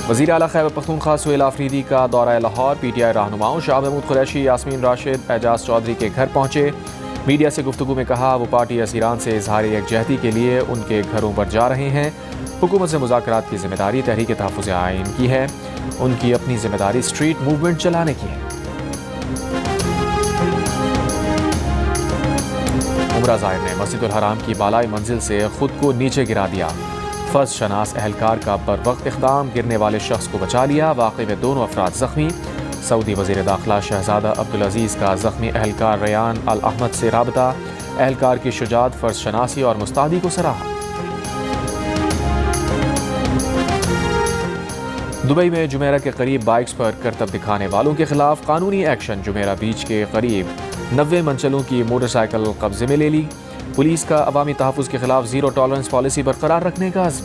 وزیر اعلیٰ خیبر پختونخوا سہیل آفریدی کا دورہ لاہور، پی ٹی آئی رہنماؤں شاہ محمود قریشی، یاسمین راشد، اعجاز چودھری کے گھر پہنچے۔ میڈیا سے گفتگو میں کہا وہ پارٹی اسیران سے اظہار یکجہتی کے لیے ان کے گھروں پر جا رہے ہیں۔ حکومت سے مذاکرات کی ذمہ داری تحریک تحفظ آئین کی ہے، ان کی اپنی ذمہ داری اسٹریٹ موومنٹ چلانے کی ہے۔ عمرہ زائر نے مسجد الحرام کی بالائی منزل سے خود کو نیچے گرا دیا۔ فرض شناس اہلکار کا بر وقت اقدام گرنے والے شخص کو بچا لیا۔ واقعے میں دونوں افراد زخمی۔ سعودی وزیر داخلہ شہزادہ عبدالعزیز کا زخمی اہلکار ریان الاحمد سے رابطہ، اہلکار کی شجاعت، فرض شناسی اور مستعدی کو سراہا۔ دبئی میں جمیرہ کے قریب بائکس پر کرتب دکھانے والوں کے خلاف قانونی ایکشن۔ جمیرہ بیچ کے قریب 90 منچلوں کی موٹر سائیکل قبضے میں لے لی۔ پولیس کا عوامی تحفظ کے خلاف زیرو ٹالرنس پالیسی برقرار رکھنے کا عزم۔